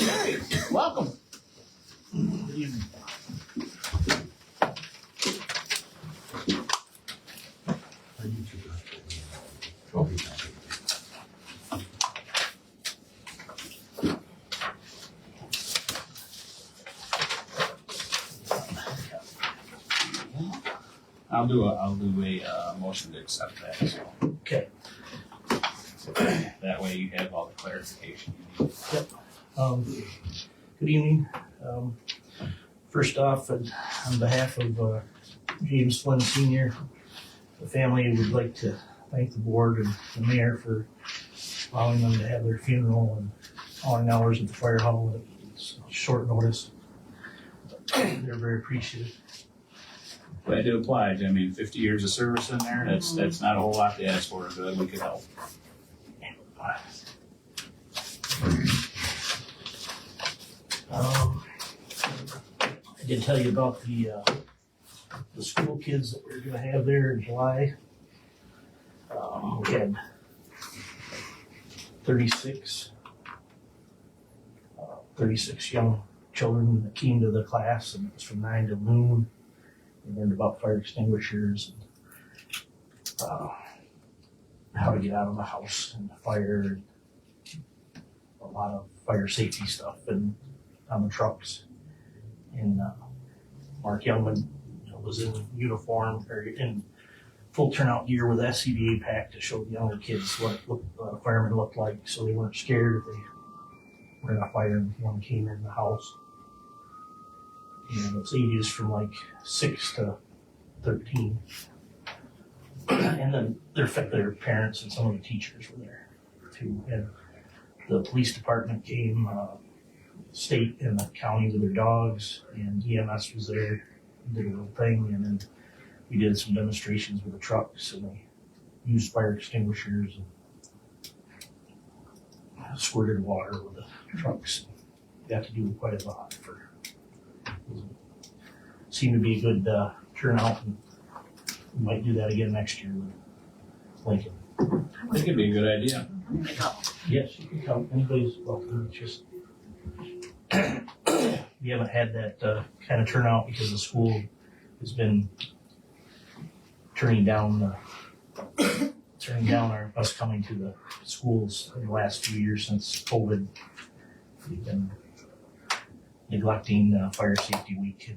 Okay, welcome. Good evening. I'll do a motion to accept that, so. Okay. That way you have all the clarification you need. Good evening. First off, on behalf of James Flynn Sr., the family would like to thank the board and the mayor for allowing them to have their funeral and long hours at the fire hall. It's short notice. They're very appreciative. Glad to oblige. I mean, 50 years of service in there, that's not a whole lot to ask for, but we could help. I did tell you about the school kids that we're gonna have there in July. We had 36 young children that came to the class, and it was from 9 to noon. We learned about fire extinguishers and how to get out of the house and the fire, and a lot of fire safety stuff and on the trucks. And Mark Youngman was in uniform or in full turnout gear with SCBA pack to show the younger kids what firemen looked like, so they weren't scared if they were in a fire and one came in the house. And it's ages from like 6 to 13. And then their parents and some of the teachers were there too. And the police department came, state and the county with their dogs, and EMS was there, did a little thing, and then we did some demonstrations with the trucks, and they used fire extinguishers and squirted water with the trucks. Got to do quite a lot seemed to be a good turnout, and we might do that again next year with Lincoln. I think it'd be a good idea. Yes, you can come. Anybody's welcome. It's just we haven't had that kind of turnout because the school has been turning down us coming to the schools in the last few years since COVID. We've been neglecting Fire Safety Week,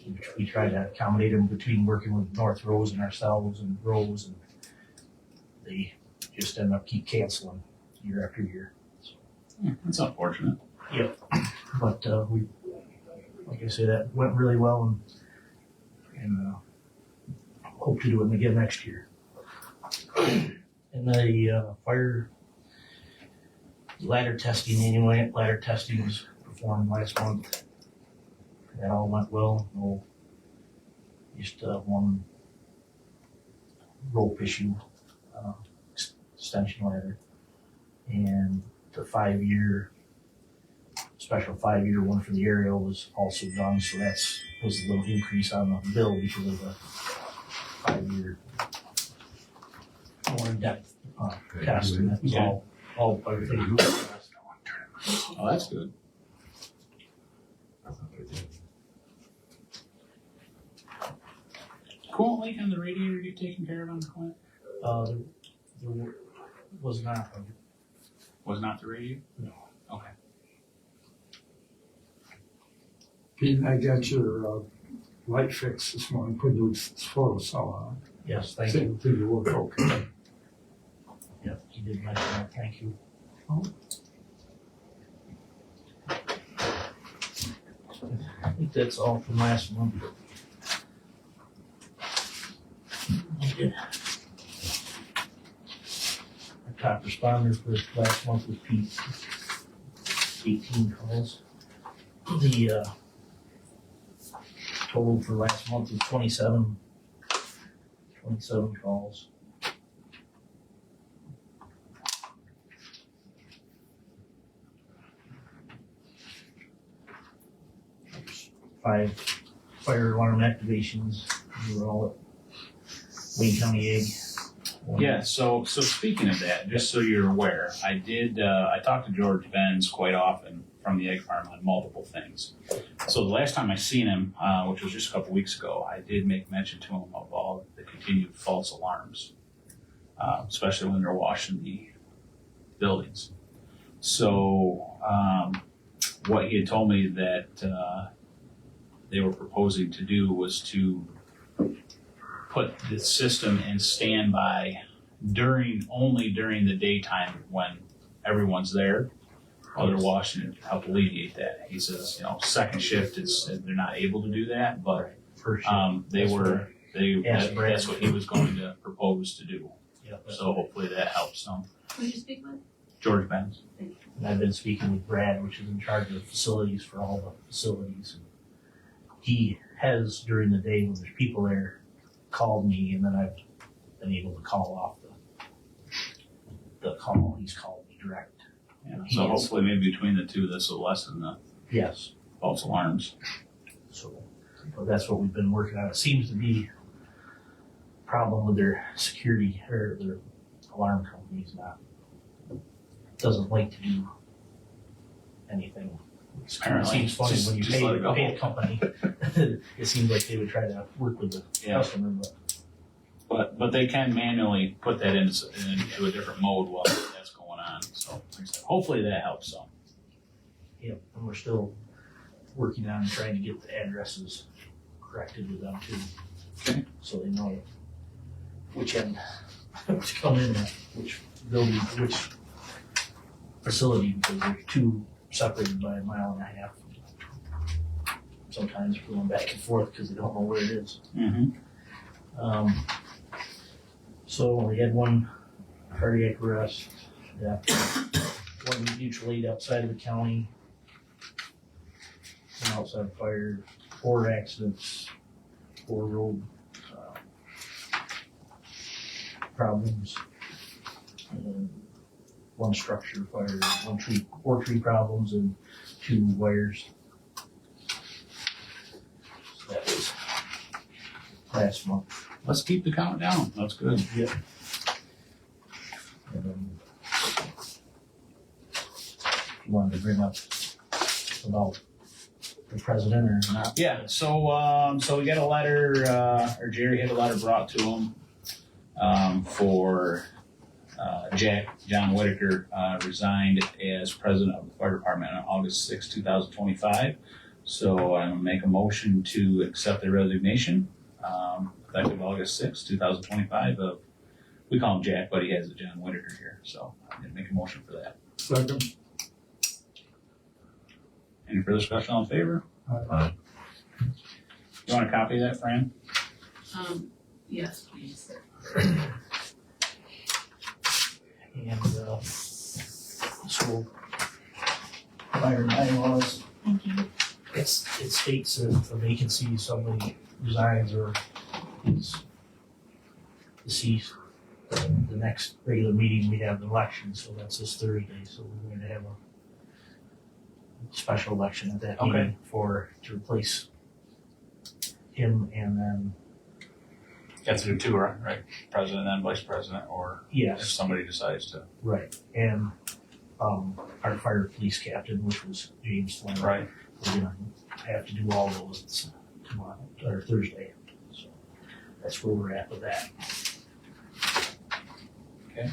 and we try to accommodate them between working with North Rose and ourselves and Rose, and they just end up keep canceling year after year. That's unfortunate. Yep. But we, like I say, that went really well, and hope to do it again next year. And the fire ladder testing was performed last month. That all went well. No, just one rope issue, extension ladder, and the special 5-year one for the aerial was also done. So was a little increase on the bill because of the 5-year more in-depth test, and that was all everything. Oh, that's good. Coolant leak on the radiator get taken care of on the plant? There was not. Was not the radiator? No. Okay. Pete, I got your light fix this morning, put your photo cell on. Yes, thank you. Did you work okay? Yep, he did mention that. Thank you. I think that's all from last month. Our top responder for last month was Pete. 18 calls. The total for last month was 27 calls. Five fire alarm activations. We were all at Wayne County Ag. Yeah, so speaking of that, just so you're aware, I talked to George Benz quite often from the egg farm on multiple things. So the last time I seen him, which was just a couple weeks ago, I did make mention to him of all the continued false alarms, especially when they're washing the buildings. So what he had told me that they were proposing to do was to put the system in standby only during the daytime when everyone's there while they're washing it to help alleviate that. He says, second shift they're not able to do that, but First, that's what he was going to propose to do. yeah. So hopefully that helps some. Who did you speak with? George Benz. And I've been speaking with Brad, which is in charge of facilities for all the facilities. He has, during the day when there's people there, called me, and then I've been able to call off the call. He's called me direct. Yeah. So hopefully maybe between the two, this will lessen the Yes. false alarms. So that's what we've been working on. It seems to be a problem with their security or their alarm companies doesn't like to do anything. It Apparently. seems funny when you Just let it go. pay a company. It seems like they would try to work with the Yeah. customer, But they can manually put that into a different mode while that's going on. So like I said, hopefully that helps some. and we're still working on trying to get the addresses corrected with them too. Okay. So they know which end to come in at, which building, which facility, because they're two separated by 1.5 miles. Sometimes we're going back and forth because they don't know where it is. Mm-hmm. So we had one cardiac arrest, one mutual aid outside of the county, an outside fire, 4 accidents, 4 road problems, and 1 structure fire, 4 tree problems, and 2 wires. So that was last month. Let's keep the count down. That's good. Yeah. And then, you wanted to bring up about the president or not? Yeah. So we got a letter, or Jerry had a letter brought to him for John Whitaker resigned as president of the fire department on August 6, 2025. So I'm gonna make a motion to accept the resignation. Effective August 6, 2025 we call him Jack, but he has a John Whitaker here, so I'm gonna make a motion for that. Second. Any further discussion in favor? You want a copy of that, Fran? Yes, please. And, so, fire bylaws, Thank you. it states that if a vacancy, somebody resigns or is deceased, the next regular meeting, we have the election, so that's this Thursday, so we're going to have a special election at that meeting to replace him, and then, You have to do 2, right? President and vice president, or if yes, somebody decides to. right, and, our fire police captain, which was James Flynn. Right. We're gonna have to do all those tomorrow, or Thursday, so that's where we're at with that. Okay.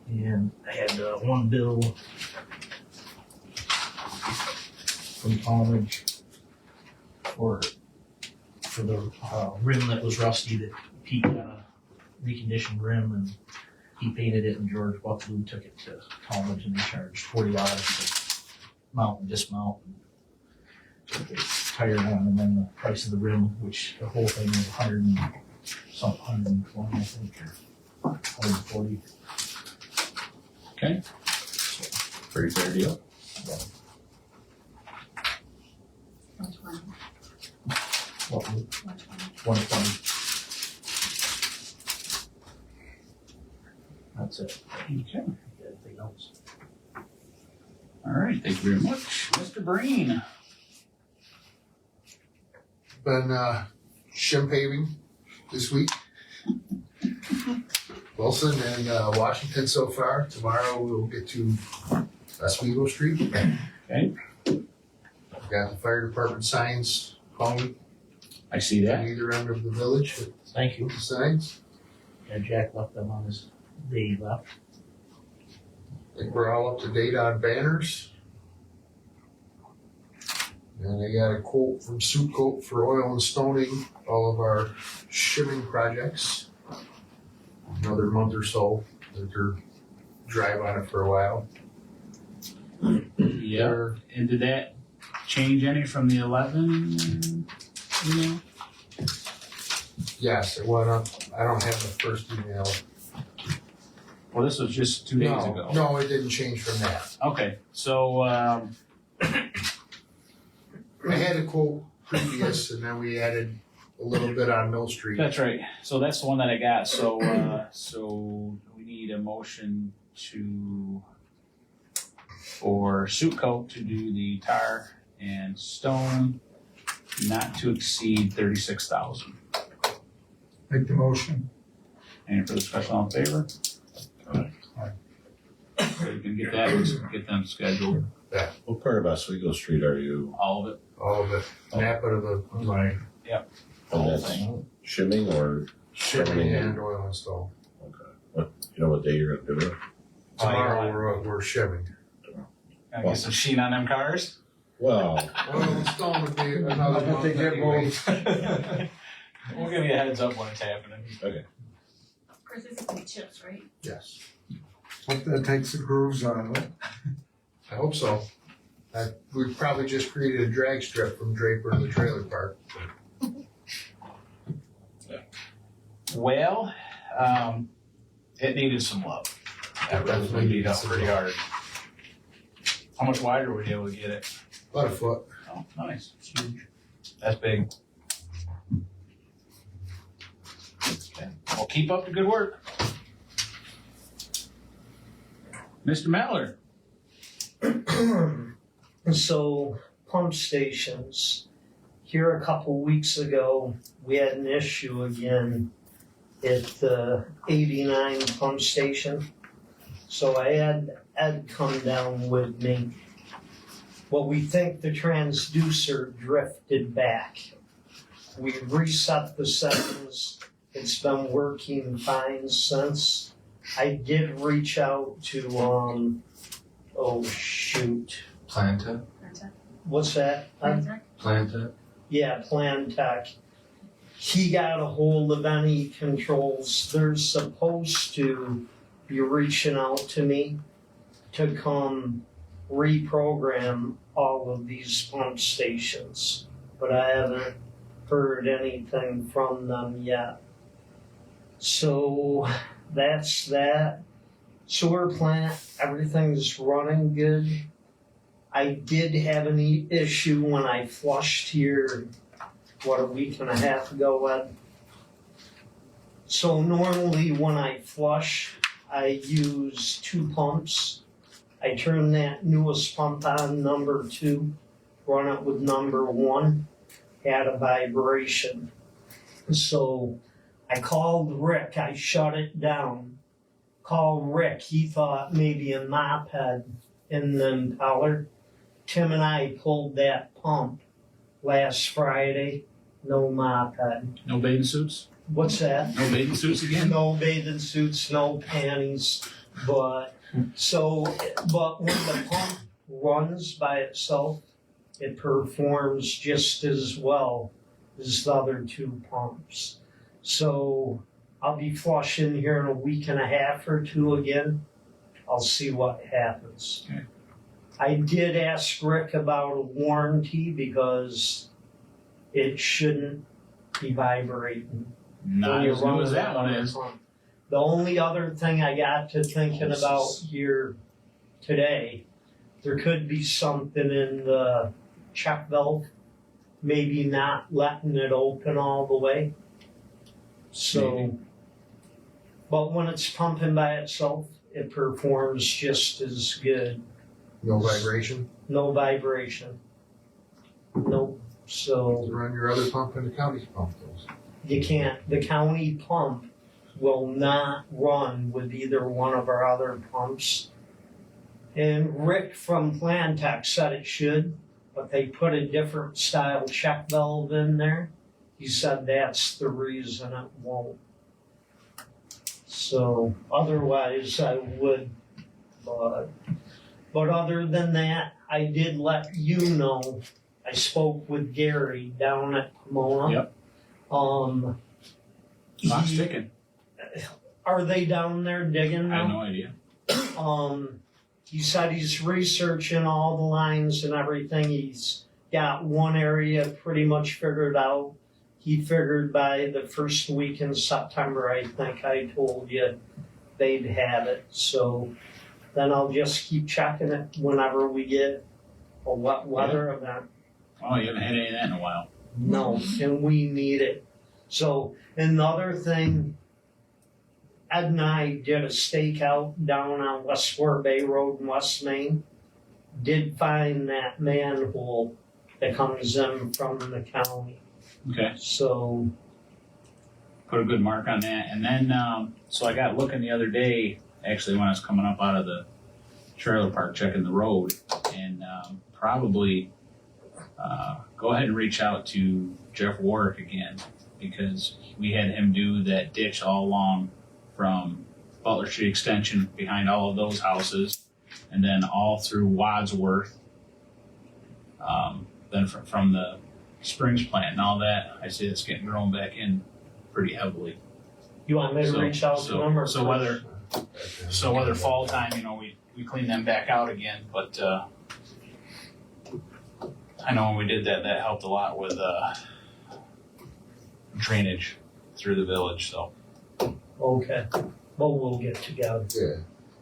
And I had, 1 bill from Talmadge for the, rim that was rusty that Pete got a reconditioned rim, and he painted it, and George Buckley took it to Talmadge, and they charged $40 to mount and dismount and put the tire on, and then the price of the rim, which the whole thing was 120, I think, or 140. Okay. Pretty fair deal. 120. What, 120. 120. That's it. Okay. Anything else? All right. Thank you very much, Mr. Breen. Been shim paving this week. Wilson and Washington so far. Tomorrow we'll get to Oswego Street. Okay. Got the fire department signs hung I see on that. either end of the village with Thank you. the signs. Yeah, Jack left them on his day he left. I think we're all up to date on banners. And I got a quote from Suit Coat for oil and stoning all of our shimming projects. Another month or so, they're drive on it for a while. Yeah. They're- And did that change any from the 11? Yes, it went up. I don't have the first email. Well, this was just 2 days No, ago. no, it didn't change from that. Okay, so, I had a quote previous and then we added a little bit on Mill Street. that's right. So that's the one that I got. So, so we need a motion for Suit Coat to do the tar and stone, not to exceed 36,000. Make the motion. Any further discussion, all in favor? So you can get that, get them scheduled, What part of Oswego Street are you? all of it. All of it. Napa to the line. And that's shimming or, Shimming and oil and stone. you know what day you're gonna do it? Tomorrow we're shimming. Gotta get some sheen on them cars. Well, Oil and stone would be another month anyway. We'll give you a heads up when it's happening. Of course, this is gonna be chips, right? Yes, Hope that takes the grooves out of it. I hope so. We probably just created a drag strip from Draper to the trailer park. Well, it needed some love. That really beat up pretty hard. How much wider were you able to get it? About a foot. Oh, nice. It's huge. That's big. Okay. Well, keep up the good work. Mr. Mallard. So, pump stations. Here a couple weeks ago, we had an issue again at the 89 pump station. So I had Ed come down with me. Well, we think the transducer drifted back. We reset the settings. It's been working fine since. I did reach out to, Planta. what's that? Planta. Yeah, Plan Tech. He got a hold of any controls. They're supposed to be reaching out to me to come reprogram all of these pump stations. But I haven't heard anything from them yet. So that's that. Sewer plant, everything's running good. I did have an issue when I flushed here, a week and a half ago, Ed? So normally when I flush, I use 2 pumps. I turn that newest pump on, number 2, run it with number 1, had a vibration. So I called Rick, I shut it down. Called Rick, he thought maybe a mop head in the impeller. Tim and I pulled that pump last Friday, no mop head. No bathing suits? What's that? No bathing suits again? No bathing suits, no panties, but when the pump runs by itself, it performs just as well as the other 2 pumps. So I'll be flushing here in a week and a half or 2 again. I'll see what happens. Okay. I did ask Rick about a warranty because it shouldn't be vibrating. Not as new as that one is. The only other thing I got to thinking about here today, there could be something in the check valve, maybe not letting it open all the way. So, Maybe. but when it's pumping by itself, it performs just as good. No vibration. No vibration. Nope. So Run your other pump and the county's pump those. you can't, the county pump will not run with either one of our other pumps. And Rick from Plantech said it should, but they put a different style check valve in there. He said that's the reason it won't. So otherwise I would, but other than that, I did let you know, I spoke with Gary down at Pomona. Yep. Clock's he- ticking. Are they down there digging I have now? no idea. He said he's researching all the lines and everything. He's got one area pretty much figured out. He figured by the first week in September, I think I told you, they'd have it. So then I'll just keep checking it whenever we get a wet weather event. Oh, you haven't had any of that in a while. No, and we need it. So another thing, Ed and I did a stakeout down on West Square Bay Road in West Main. Did find that manhole that comes in from the county. Okay. So, Put a good mark on that. And then, so I got looking the other day, actually when I was coming up out of the trailer park checking the road, and probably go ahead and reach out to Jeff Warwick again, because we had him do that ditch all along from Butler Street Extension behind all of those houses, and then all through Wadsworth, then from the Springs plant and all that. I see it's getting grown back in pretty heavily. you want me to So- reach out to them or? so whether fall time, we clean them back out again, but I know when we did that helped a lot with drainage through the village, so. Okay, but we'll get together. Yeah.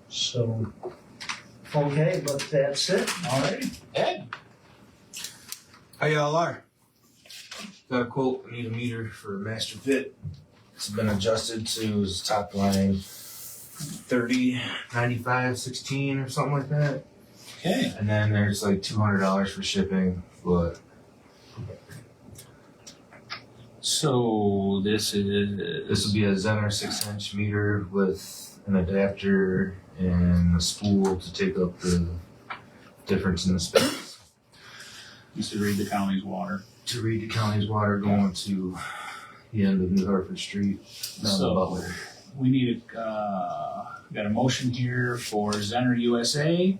So, okay, but that's it. Alrighty, Ed? How y'all are? Got a quote, I need a meter for a master fit. It's been adjusted to his top line 30, 95, 16 or something like that. Okay. And then there's like $200 for shipping, but So this this is, would be a Zener 6-inch meter with an adapter and a spool to take up the difference in the space. used to read the county's water. To read the county's water going to the end of New Hartford Street, down So- to Butler. We need got a motion here for Zener USA,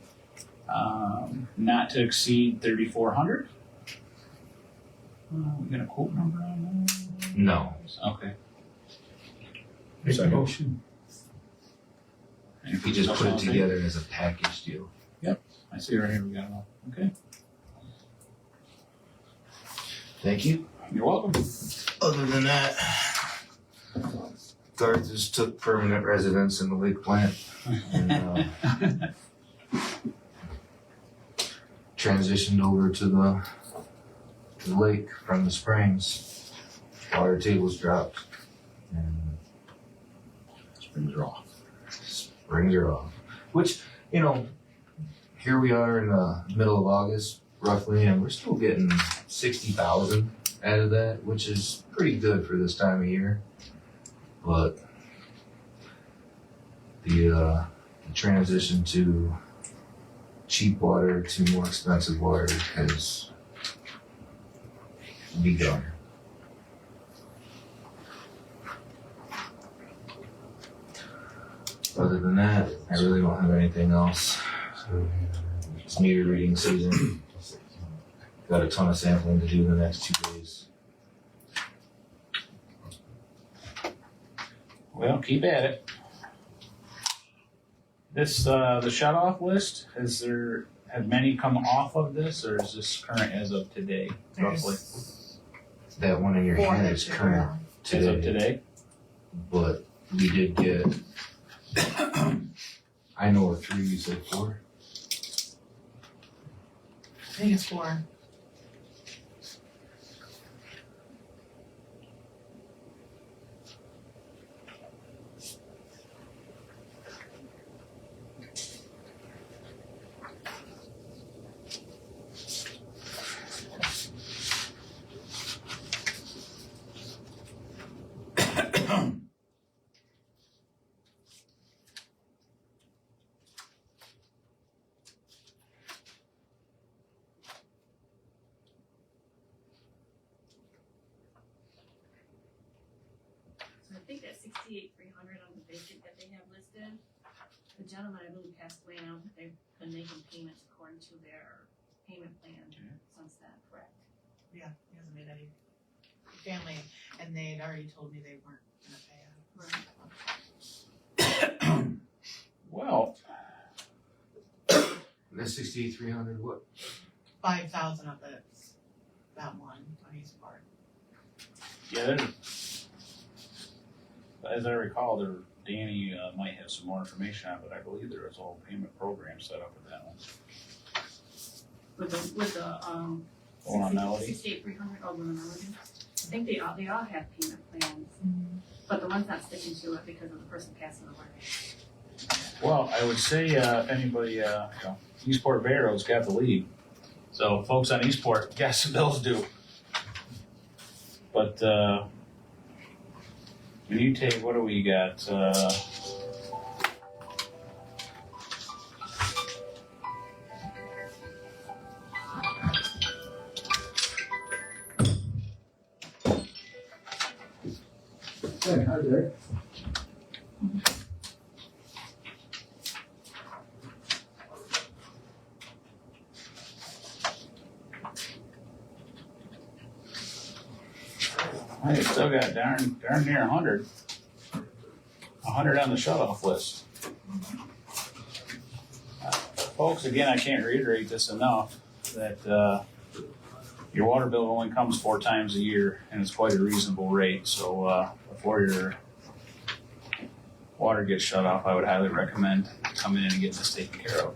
not to exceed 3,400. We got a quote number on that? No. Okay. Make a motion. And We just put it Okay. together as a package deal. I see right here, we got it all. Okay, Thank you. you're welcome. Other than that, Garth just took permanent residence in the lake plant and transitioned over to the lake from the springs. Water tables dropped and Springs are off. springs are off. Which, here we are in the middle of August, roughly, and we're still getting 60,000 out of that, which is pretty good for this time of year. But the transition to cheap water to more expensive water has begun. Other than that, I really don't have anything else. It's meter reading season. Got a ton of sampling to do in the next 2 days. Well, keep at it. This, the shut off list, have many come off of this, or is this current as of today, roughly? That one in your Four hand that is you're current on. As of today, today? but we did get, I know of 3, you said 4? I think it's 4. $68,300 on the basic that they have listed. The gentleman, I believe, passed away now, but they've been making payments according to their payment plan since then, correct? Yeah, he hasn't made any family, and they had already told me they weren't gonna pay him. Right. Well, That's 6,300. What? 5,000 of it, that one on his part. yeah, as I recall, Danny might have some more information on it, but I believe there was a whole payment program set up with that one. With the Hold on, Melody. 68,300 over the Melody. I think they all have payment plans, but the one's not sticking to it because of the person passing away. Well, I would say if anybody, Eastport Bay Road's got the lead. So folks on Eastport, got some bills due. But when you take, what do we got? Hey, hi there. I still got darn near 100. 100 on the shut-off list. Folks, again, I can't reiterate this enough, that your water bill only comes 4 times a year, and it's quite a reasonable rate. So before your water gets shut off, I would highly recommend coming in and getting this taken care of.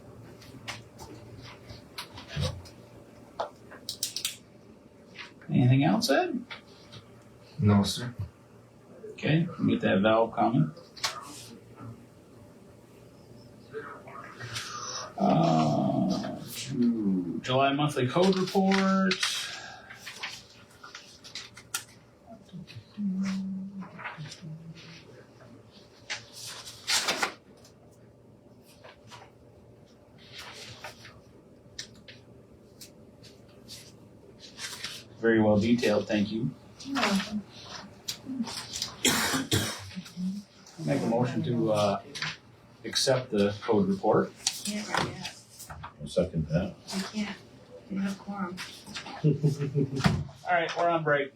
Anything else, Ed? No, sir. Okay, get that valve coming. July monthly code report. Very well detailed, thank you. Make a motion to accept the code report. Can't right yet. I'll second that. We can't. We have quorum. All right, we're on break.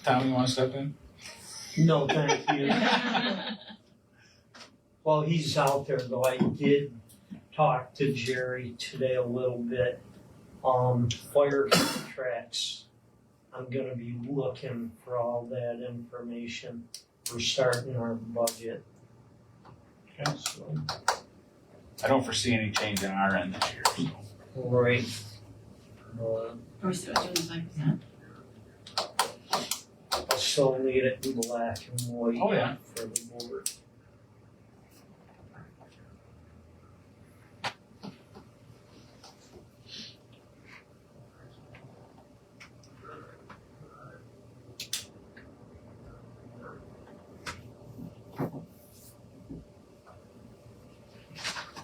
Tom, you want to step in? No, thank you. While he's out there though, I did talk to Jerry today a little bit. Fire contracts, I'm gonna be looking for all that information. We're starting our budget. Okay. So, I don't foresee any change on our end this year. So. right. Are we still doing the 5%? I still need it in black and white Oh, yeah. for the board.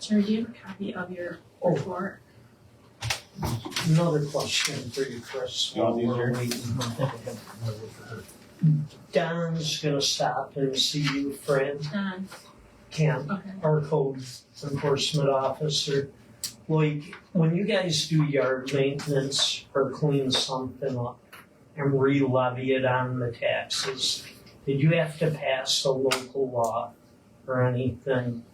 Jerry, do you have a copy of your report? Another question for you, Chris. You want these, while we're Jerry? waiting. Don's gonna stop and see you, friend. Done. Camp, Okay. our code enforcement officer. Like, when you guys do yard maintenance or clean something up and re-levy it on the taxes, did you have to pass a local law or anything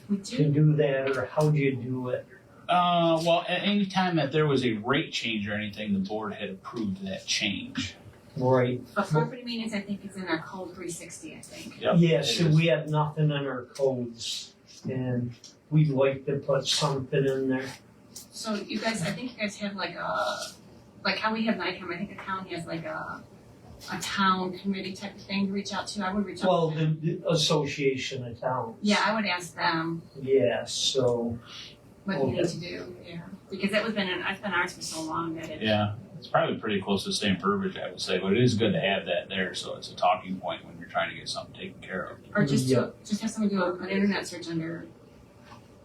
We to do. do that, or how'd you do it? Well, at any time that there was a rate change or anything, the board had approved that change. Right. But property maintenance, I think, is in our code 360, I think. Yep. Yeah, it so is. we have nothing in our codes, and we'd like to put something in there. So you guys, I think you guys have like how we have NICAM, I think the town has like a town committee type of thing to reach out to. I would reach out Well, to them. the Association of Towns. Yeah, I would ask them Yeah, so, what you need to do, yeah. Because it's been ours for so long that it. Yeah, it's probably pretty close to the same verbiage, I would say, but it is good to have that there, so it's a talking point when you're trying to get something taken care of. Or just Yeah. just have someone do an internet search under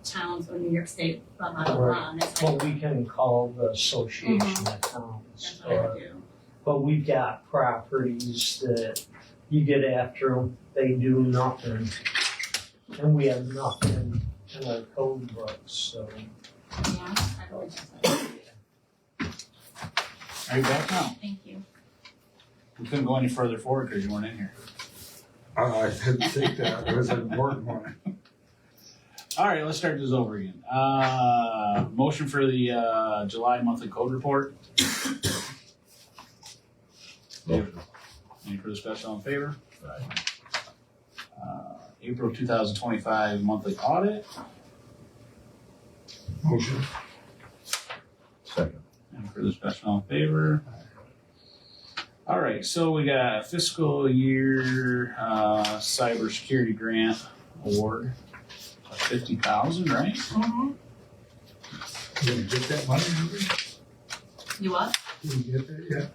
towns or New York State, blah, blah, blah, blah, and that's Well, what, we can call the association of towns. that's what I would do. But we've got properties that you get after them, they do nothing. And we have nothing in our code books, so. Yeah, I would just like, Are you back now? thank you. We couldn't go any further forward because you weren't in here. I didn't think that was an important one. All right, let's start this over again. Motion for the July monthly code report. Motion. Any further discussion, all in favor? Right. April 2025 monthly audit. Motion. Second. Any further discussion, all in favor? All right, so we got fiscal year cybersecurity grant award of 50,000, right? Mm-hmm. Did you get that money? You what? Did you get that yet?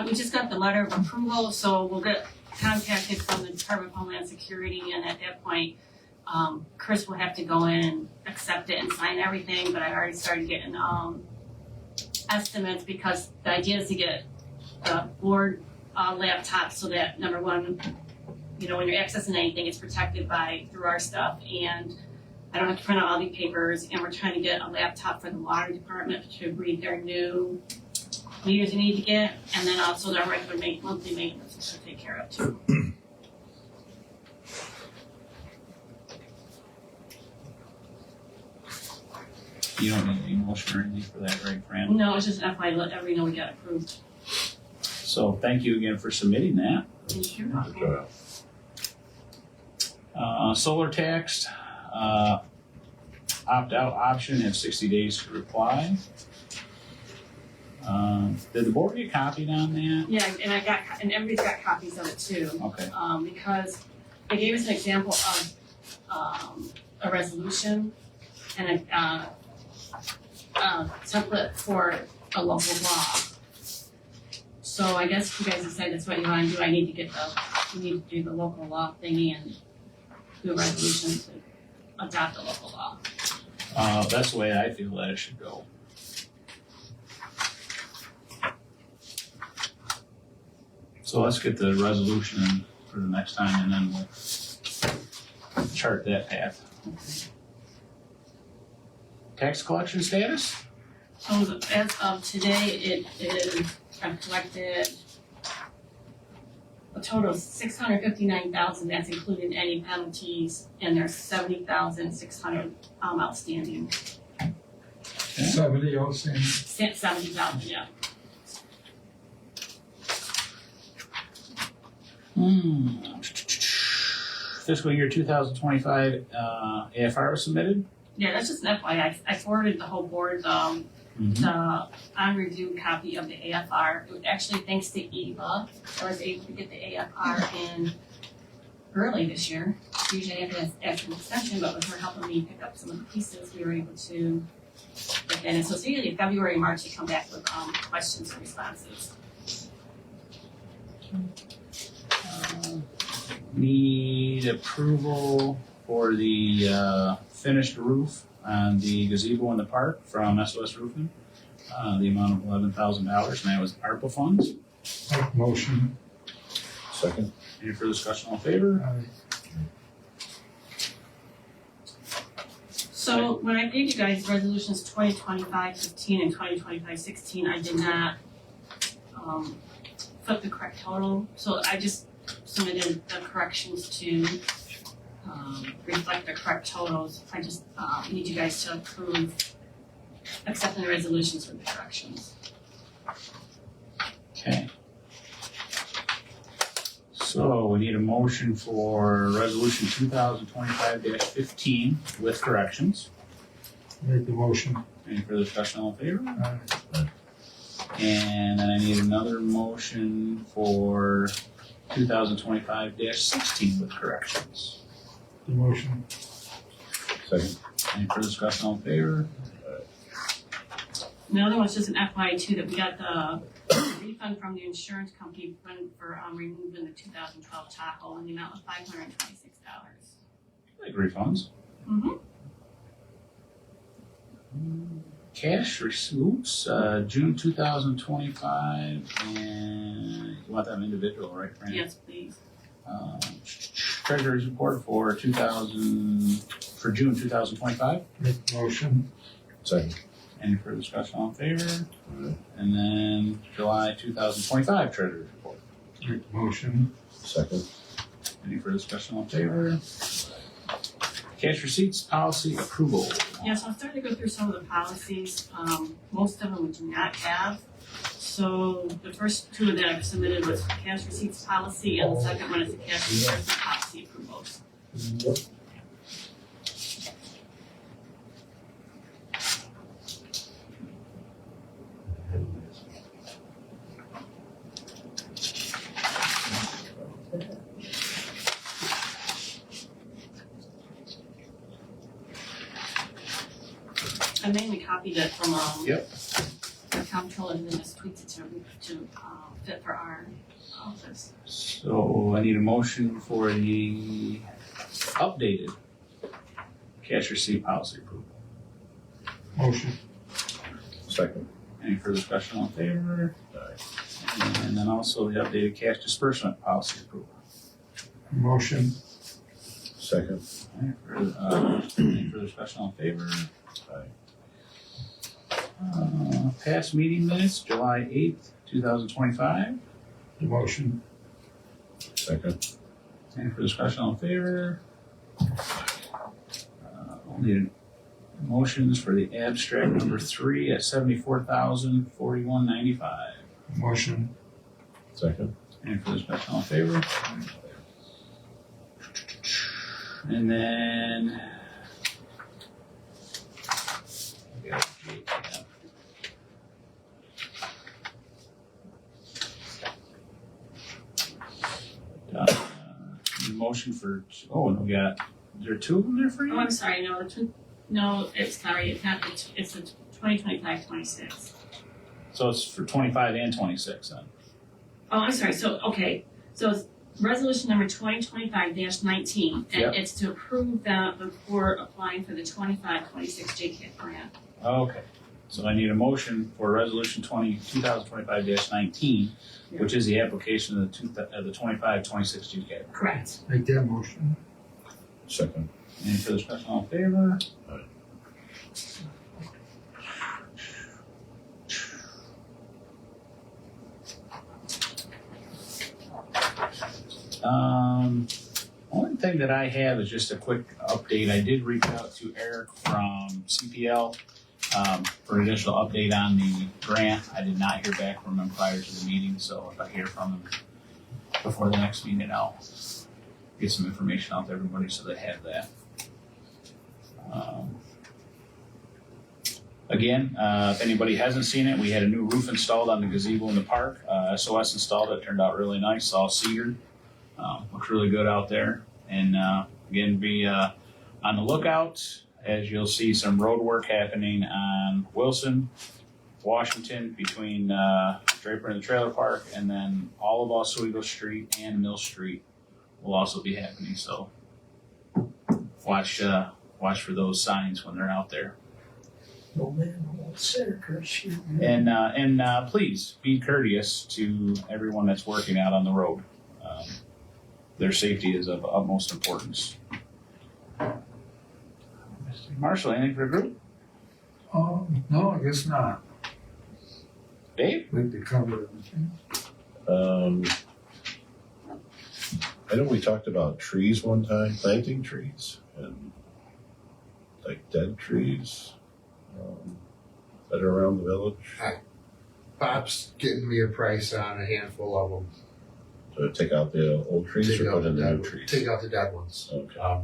We just got the letter of approval, so we'll get contacted from the Department of Homeland Security, and at that point, Chris will have to go in and accept it and sign everything, but I already started getting, estimates, because the idea is to get a board, laptop, so that, number one, you know, when you're accessing anything, it's protected through our stuff, and I don't have to print out all the papers, and we're trying to get a laptop for the water department to read their new meters you need to get, and then also their regular monthly maintenance, which should take care of too. You don't need any motion or anything for that, right, Fran? No, it's just an FYI, let everybody know we got approved. So thank you again for submitting that. Thank you. Good job. Solar tax, opt-out option, have 60 days to reply. Did the board get copied on that? Yeah, and everybody's got copies of it too. Okay. Because they gave us an example of, a resolution and a template for a local law. So I guess if you guys decide that's what you wanna do, we need to do the local law thingy and do a resolution to adopt the local law. That's the way I feel that it should go. So let's get the resolution for the next time, and then we'll chart that path. Tax collection status? So as of today, it is, I've collected a total of $659,000, that's including any penalties, and there's $70,600 outstanding. 70 outstanding. 70,000, yeah. Fiscal year 2025 AFR was submitted. Yeah, that's just an FYI. I forwarded the whole board the on-review copy of the AFR. It was actually thanks to Eva, I was able to get the AFR in early this year. Usually I have to ask an extension, but with her helping me pick up some of the pieces, we were able to get that in. So it's usually February, March, they come back with questions and responses. Need approval for the finished roof on the gazebo in the park from SOS Roofing. The amount of $11,000, and that was ARPA funds. Motion. Second. Any further discussion, all in favor? So when I gave you guys resolutions 2025-15 and 2025-16, I did not put the correct total. So I just submitted the corrections to reflect the correct totals. I just need you guys to approve accepting the resolutions with the corrections. Okay. So we need a motion for resolution 2025-15 with corrections. Make the motion. Any further discussion, all in favor? Aye. And then I need another motion for 2025-16 with corrections. The motion. Second. Any further discussion, all in favor? And the other one's just an FYI too, that we got the refund from the insurance company for removing the 2012 Tahoe in the amount of $526. Like refunds. Mm-hmm. Cash receipts, June 2025, and you want that individual, right, Fran? Yes, please. Treasurer's report for June 2025. Make the motion. Second. Any further discussion, all in favor? And then July 2025 treasurer's report. Make the motion. Second. Any further discussion, all in favor? Cash receipts, policy approval. Yeah, so I'm starting to go through some of the policies. Most of them we do not have. So the first two that I've submitted was cash receipts policy, and the second one is the cash disbursement policy approvals. I mainly copied it from, Yep. the comptroller and then just tweaked it to fit for our office. So I need a motion for the updated cash receipt policy approval. Motion. Second. Any further discussion, all in favor? And then also the updated cash disbursement policy approval. Motion. Second. Any further discussion, all in favor? Past meeting minutes, July 8th, 2025. Motion. Second. Any further discussion, all in favor? We'll need motions for the abstract number 3 at $74,041.95. Motion. Second. Any further discussion, all in favor? And then. Motion for, no, we got, is there 2 of them there for Oh, you? I'm sorry, no, it's sorry, it's not, it's the 2025-26. So it's for 25 and 26 then? Oh, I'm sorry, so it's resolution number 2025-19, and Yep. it's to approve the report applying for the 25-26 JCAP grant. Okay, so I need a motion for resolution 2025-19, which is the application of the 25-26 GCAP. Correct. Make that motion. Second. Any further discussion, all in favor? Only thing that I have is just a quick update. I did reach out to Eric from CPL for an additional update on the grant. I did not hear back from him prior to the meeting, so if I hear from him before the next meeting, I'll get some information out to everybody so they have that. Again, if anybody hasn't seen it, we had a new roof installed on the gazebo in the park. SOS installed it, turned out really nice, all cedared. Looks really good out there. And again, be on the lookout as you'll see some road work happening on Wilson, Washington, between Draper and the trailer park, and then all of Oswego Street and Mill Street will also be happening. So watch for those signs when they're out there. No man won't say or curse you. And please be courteous to everyone that's working out on the road. Their safety is of utmost importance. Marshall, anything for the group? No, I guess not. Dave? I think they covered everything. I know we talked about trees one time, planting trees and like dead trees that are around the village. Bob's getting me a price on a handful of them. So take out the old trees Take or out put in the the new dead, trees? take out the dead ones. Okay.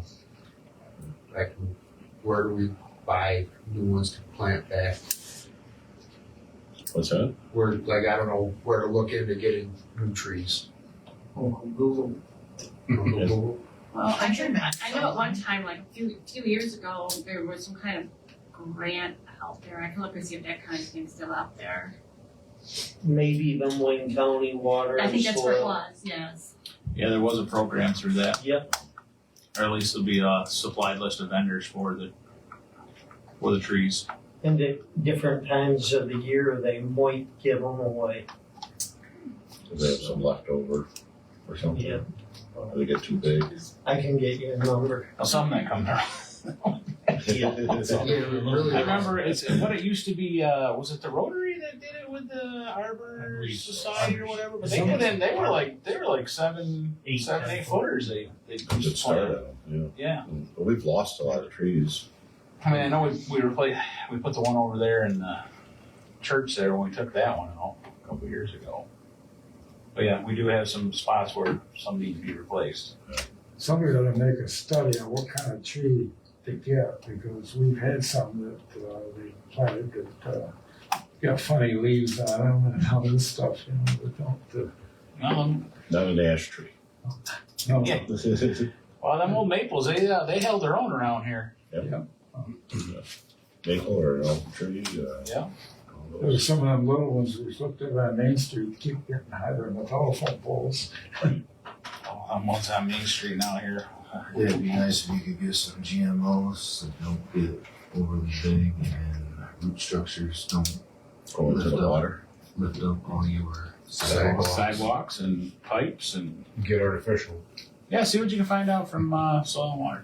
Where do we buy new ones to plant back? What's that? Where, like, I don't know where to look into getting new trees. Google. Well, I Country Mart. know at one time, like a few years ago, there was some kind of grant out there. I can look and see if that kind of thing's still out there. Maybe the Wayne County Water I and think that's where it Soil. was, yes. Yeah, there was a program through that. Yep. Or at least there'll be a supplied list of vendors for the trees. And at different times of the year, they might give them away. Do they have some left over or something? Yeah. Or they get too big? I can get you a number. Now, some that come around. Yeah, really. I remember it's what it used to be. Was it the Rotary that did it with the Arbor Society or whatever? But they put in. They were like 7, 8 footers. They used Good to start plant. out, yeah. Yeah. But we've lost a lot of trees. I mean, I know we put the one over there in the church there when we took that one out a couple of years ago. But yeah, we do have some spots where some need to be replaced. Somebody ought to make a study on what kind of tree to get, because we've had some that they planted that got funny leaves on them and all this stuff, you know, that don't, Not an ash tree. no. Yeah. Well, them old maples, they held their own around here. Maple or an oak tree. Yeah. There were some of them little ones we looked at on Main Street, keep getting higher than the telephone poles. Oh, I'm ones on Main Street now here. Yeah, it'd be nice if you could get some GMOs that don't get overly big and root structures don't Go into the water. lift up all your Sidewalks and pipes and Get artificial. yeah. See what you can find out from soil and water.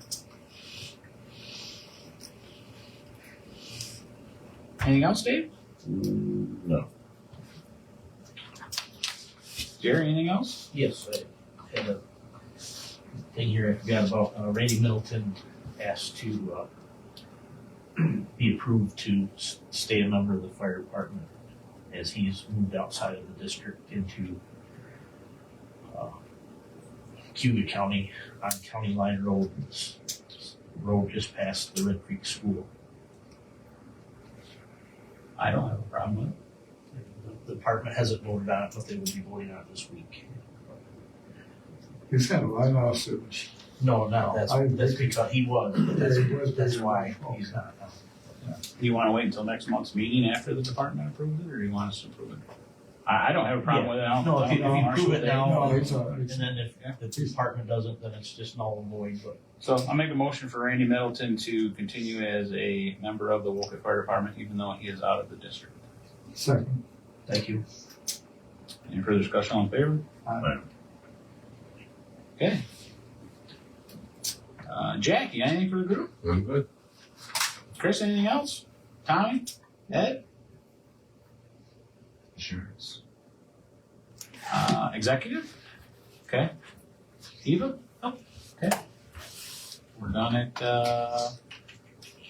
Anything else, Dave? No. Jerry, anything else? Yes, I had a thing here I forgot about. Randy Middleton asked to be approved to stay a member of the fire department as he's moved outside of the district into Cuba County on County Line Road. This road just past the Red Creek School. I don't have a problem with it. The department hasn't voted on it, but they will be voting on it this week. He's got a lot of lawsuits. No, that's because he was, but that's why he's not. Do you want to wait until next month's meeting after the department approves it, or do you want us to approve it? I don't have a problem with it. I don't- No, I if you don't know, approve it Marshall, now, No, it's all right. and then if the department doesn't, then it's just null and void, but So I'll make a motion for Randy Middleton to continue as a member of the Woolpit Fire Department, even though he is out of the district. Second. thank you. Any further discussion on favor? Aye. Okay. Jackie, anything for the group? I'm good. Chris, anything else? Tommy? Ed? insurance. Executive? Okay. Eva? Oh, okay. We're done at,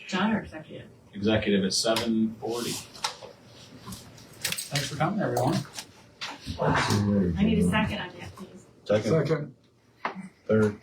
John or executive? executive at 7:40. Thanks for coming, everyone. I need a second on that, please. Second, Second. third.